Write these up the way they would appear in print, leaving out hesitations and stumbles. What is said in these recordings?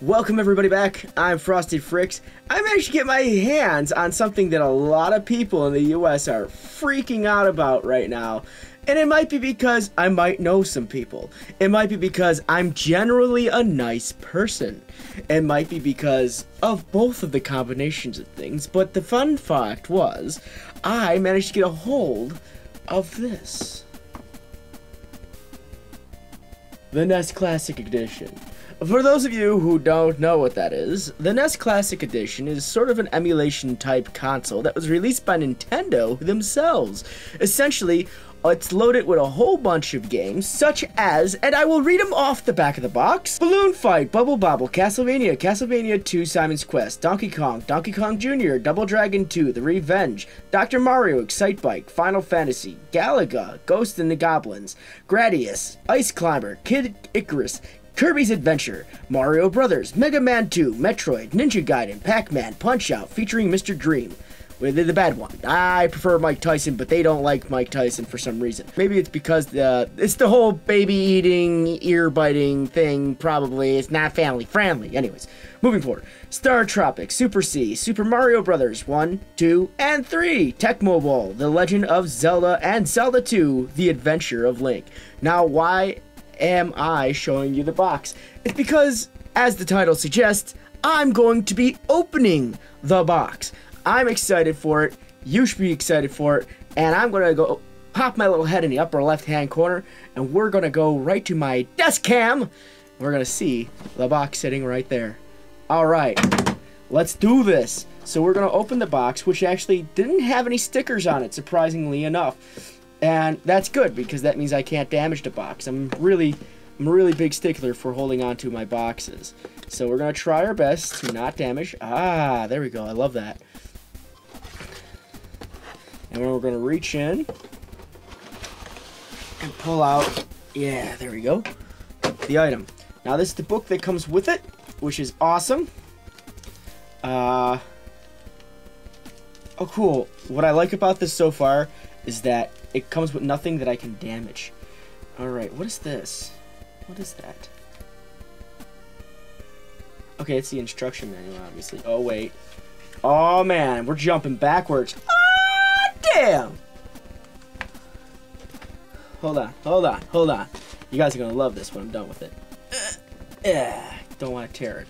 Welcome everybody back. I'm Frosted Fricks. I managed to get my hands on something that a lot of people in the US are freaking out about right now. And it might be because I might know some people. It might be because I'm generally a nice person. It might be because of both of the combinations of things. But the fun fact was, I managed to get a hold of this. The NES Classic Edition. For those of you who don't know what that is, the NES Classic Edition is sort of an emulation type console that was released by Nintendo themselves. Essentially, it's loaded with a whole bunch of games, such as, and I will read them off the back of the box: Balloon Fight, Bubble Bobble, Castlevania, Castlevania 2, Simon's Quest, Donkey Kong, Donkey Kong Jr., Double Dragon 2, The Revenge, Dr. Mario, Excitebike, Final Fantasy, Galaga, Ghost and the Goblins, Gradius, Ice Climber, Kid Icarus, Kirby's Adventure, Mario Brothers, Mega Man 2, Metroid, Ninja Gaiden, Pac-Man, Punch-Out! Featuring Mr. Dream. Well, they're the bad one. I prefer Mike Tyson, but they don't like Mike Tyson for some reason. Maybe it's because it's the whole baby-eating, ear-biting thing, probably. It's not family-friendly. Anyways, moving forward. Star Tropics, Super C, Super Mario Brothers 1, 2, and 3, Tecmo Bowl, The Legend of Zelda, and Zelda 2, The Adventure of Link. Now, why am I showing you the box? It's because, as the title suggests, I'm going to be opening the box. I'm excited for it, you should be excited for it, and I'm gonna go pop my little head in the upper left hand corner, and we're gonna go right to my desk cam. We're gonna see the box sitting right there. Alright, let's do this. So we're gonna open the box, which actually didn't have any stickers on it, surprisingly enough. And that's good, because that means I can't damage the box. I'm a really big stickler for holding on to my boxes. So we're going to try our best to not damage. Ah, there we go. I love that. And we're going to reach in and pull out, yeah, there we go, the item. Now this is the book that comes with it, which is awesome. Oh, cool. What I like about this so far is that it comes with nothing that I can damage. Alright, what is this? What is that? Okay, it's the instruction manual, obviously. Oh, wait. Oh, man, we're jumping backwards. Ah, damn! Hold on. You guys are gonna love this when I'm done with it. Don't want to tear it.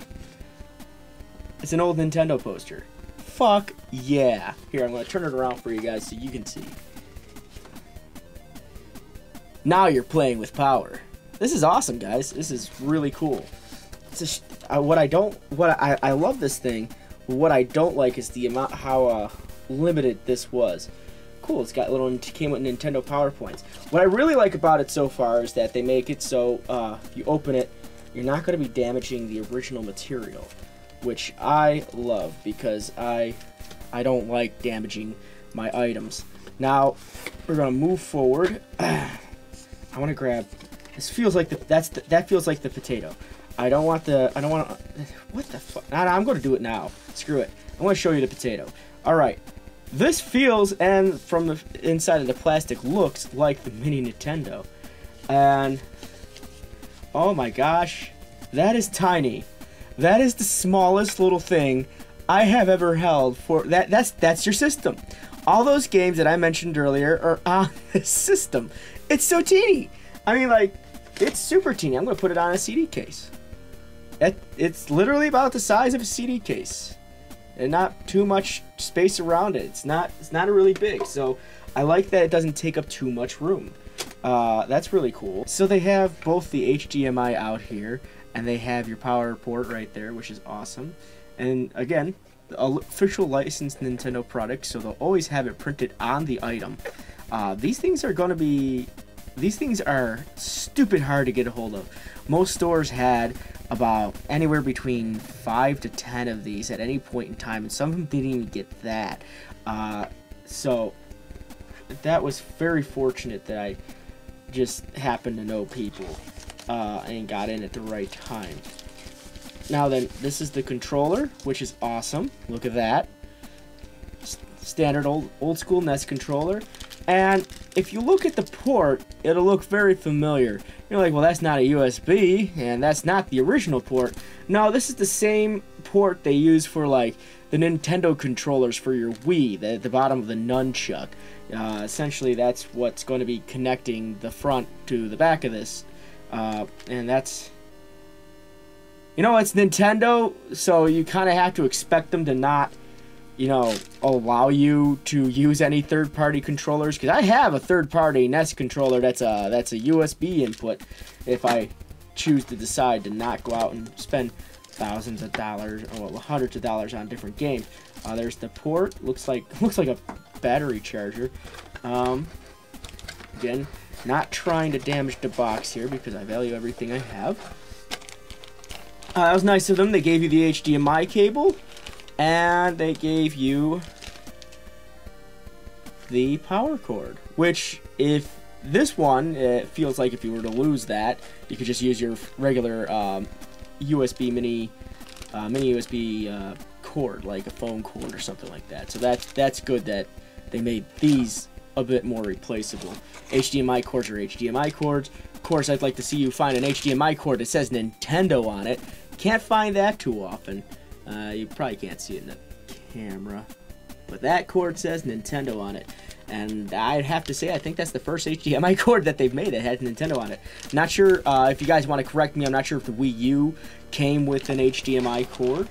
It's an old Nintendo poster. Fuck yeah. Here, I'm gonna turn it around for you guys so you can see. Now you're playing with power. This is awesome, guys. This is really cool. It's I love this thing. What I don't like is the amount how limited this was. Cool. It's got came with Nintendo PowerPoints. What I really like about it so far is that they make it so if you open it, you're not going to be damaging the original material, which I love because I don't like damaging my items. Now we're gonna move forward. I want to grab. This feels like that feels like the potato. I don't want. What the fuck? Nah, I'm going to do it now. Screw it. I want to show you the potato. All right. This feels, and from the inside of the plastic looks like the mini Nintendo. And oh my gosh, that is tiny. That is the smallest little thing I have ever held for that. That's your system. All those games that I mentioned earlier are on this system. It's so teeny. I mean, like, it's super teeny. I'm going to put it on a CD case. It's literally about the size of a CD case. And not too much space around it. It's not really big. So I like that it doesn't take up too much room. That's really cool. So they have both the HDMI out here, and they have your power port right there, which is awesome. And again, official licensed Nintendo product, so they'll always have it printed on the item. These things are stupid hard to get a hold of. Most stores had about anywhere between 5 to 10 of these at any point in time, and some of them didn't even get that. So that was very fortunate that I just happened to know people and got in at the right time. Now then, this is the controller, which is awesome. Look at that. Standard old school NES controller. And if you look at the port, it'll look very familiar. You're like, well, that's not a USB, and that's not the original port. No, this is the same port they use for like the Nintendo controllers for your Wii, at the bottom of the nunchuck. Essentially, that's what's going to be connecting the front to the back of this. And that's, you know, it's Nintendo, so you kind of have to expect them to not, you know, allow you to use any third-party controllers. Because I have a third-party NES controller that's a USB input. If I choose to decide to not go out and spend thousands of dollars or hundreds of dollars on different games. There's the port. Looks like a battery charger. Again, not trying to damage the box here because I value everything I have. That was nice of them. They gave you the HDMI cable, and they gave you the power cord, which, if this one, it feels like if you were to lose that, you could just use your regular USB mini USB cord, like a phone cord or something like that. So that's good that they made these a bit more replaceable. HDMI cords are HDMI cords. Of course, I'd like to see you find an HDMI cord that says Nintendo on it. Can't find that too often. You probably can't see it in the camera, but that cord says Nintendo on it. And I'd have to say, I think that's the first HDMI cord that they've made that had Nintendo on it. Not sure if you guys want to correct me. I'm not sure if the Wii U came with an HDMI cord,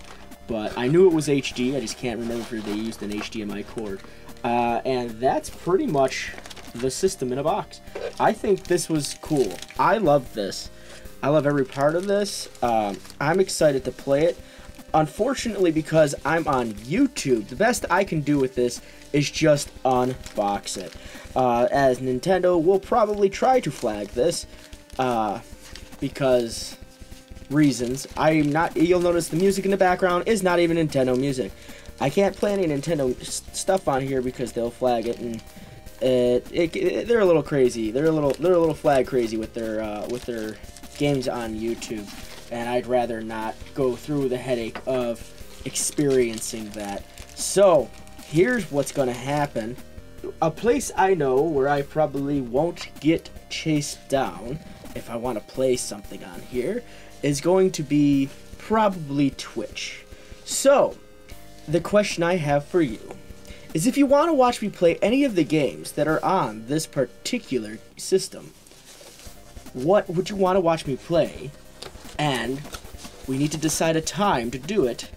but I knew it was HD. I just can't remember if they used an HDMI cord. And that's pretty much the system in a box. I think this was cool. I love this. I love every part of this. I'm excited to play it. Unfortunately, because I'm on YouTube, the best I can do with this is just unbox it. As Nintendo will probably try to flag this, because reasons. You'll notice the music in the background is not even Nintendo music. I can't play any Nintendo stuff on here because they'll flag it, and they're a little crazy. They're a little flag crazy with their games on YouTube. And I'd rather not go through the headache of experiencing that. So, here's what's going to happen. A place I know where I probably won't get chased down if I want to play something on here is going to be probably Twitch. So, the question I have for you is, if you want to watch me play any of the games that are on this particular system, what would you want to watch me play? And we need to decide a time to do it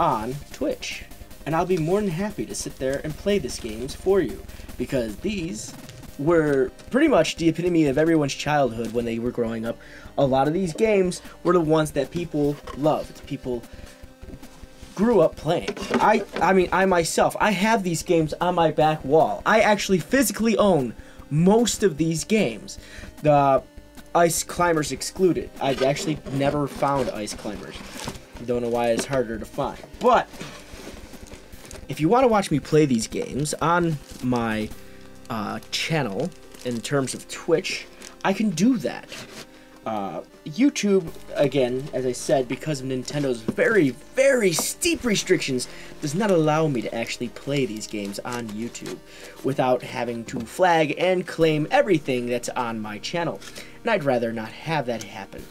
on Twitch. And I'll be more than happy to sit there and play these games for you, because these were pretty much the epitome of everyone's childhood when they were growing up. A lot of these games were the ones that people loved. People grew up playing. I mean, I myself, I have these games on my back wall. I actually physically own most of these games. The Ice Climbers excluded. I've actually never found Ice Climbers. Don't know why it's harder to find. But if you want to watch me play these games on my channel in terms of Twitch, I can do that. YouTube, again, as I said, because of Nintendo's very, very steep restrictions, does not allow me to actually play these games on YouTube without having to flag and claim everything that's on my channel. And I'd rather not have that happen.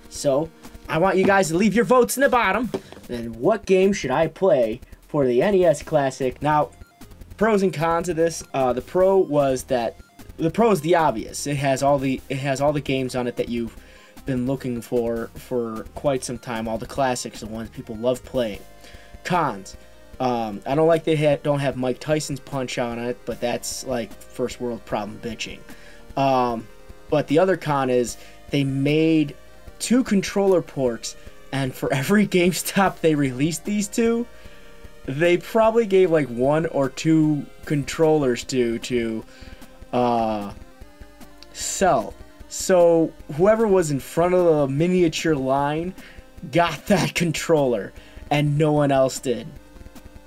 So, I want you guys to leave your votes in the bottom. Then what game should I play for the NES Classic? Now, pros and cons of this. The pro is the obvious. It has all the games on it that you've been looking for quite some time. All the classics, the ones people love playing. Cons. I don't like they don't have Mike Tyson's Punch on it, but that's like first world problem bitching. But the other con is they made 2 controller ports, and for every GameStop they released these to, they probably gave like 1 or 2 controllers to sell. So whoever was in front of the miniature line got that controller, and no one else did.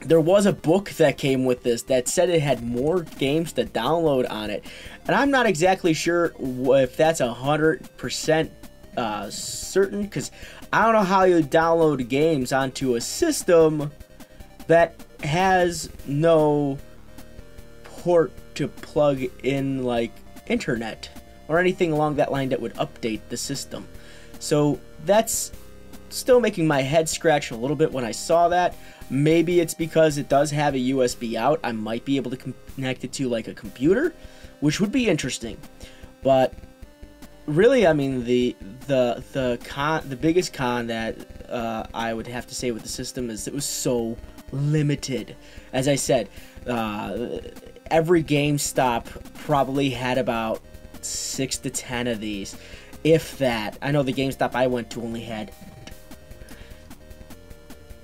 There was a book that came with this that said it had more games to download on it, and I'm not exactly sure if that's 100% certain, because I don't know how you download games onto a system that has no port to plug in, like internet or anything along that line that would update the system. So that's still making my head scratch a little bit when I saw that. Maybe it's because it does have a USB out. I might be able to connect it to like a computer, which would be interesting. But really, I mean, the biggest con that I would have to say with the system is it was so limited. As I said, every GameStop probably had about 6 to 10 of these, if that. I know the GameStop I went to only had.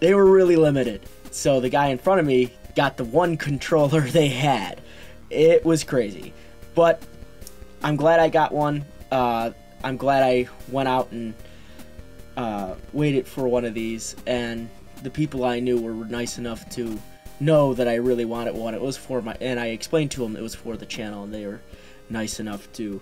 They were really limited. So the guy in front of me got the one controller they had. It was crazy. But I'm glad I got one. I'm glad I went out and waited for one of these, and the people I knew were nice enough to know that I really wanted one. It was for my, and I explained to them it was for the channel, and they were nice enough to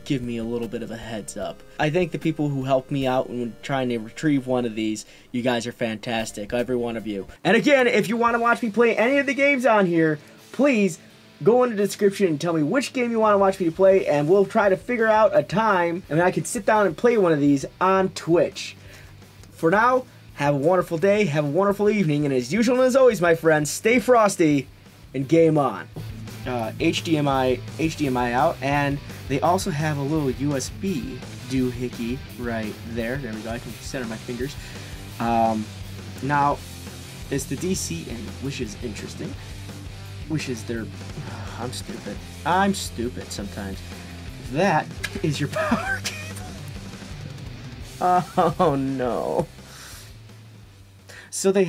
give me a little bit of a heads up. I thank the people who helped me out when trying to retrieve one of these. You guys are fantastic, every one of you. And again, if you want to watch me play any of the games on here, please go in the description and tell me which game you want to watch me play, and we'll try to figure out a time and I can sit down and play one of these on Twitch. For now, have a wonderful day, have a wonderful evening, and as usual and as always, my friends, stay frosty and game on. HDMI out, and they also have a little USB doohickey right there. There we go. I can center my fingers. Now, it's the DC, and which is interesting. Which is their. I'm stupid. I'm stupid sometimes. That is your power cable. Oh no. So they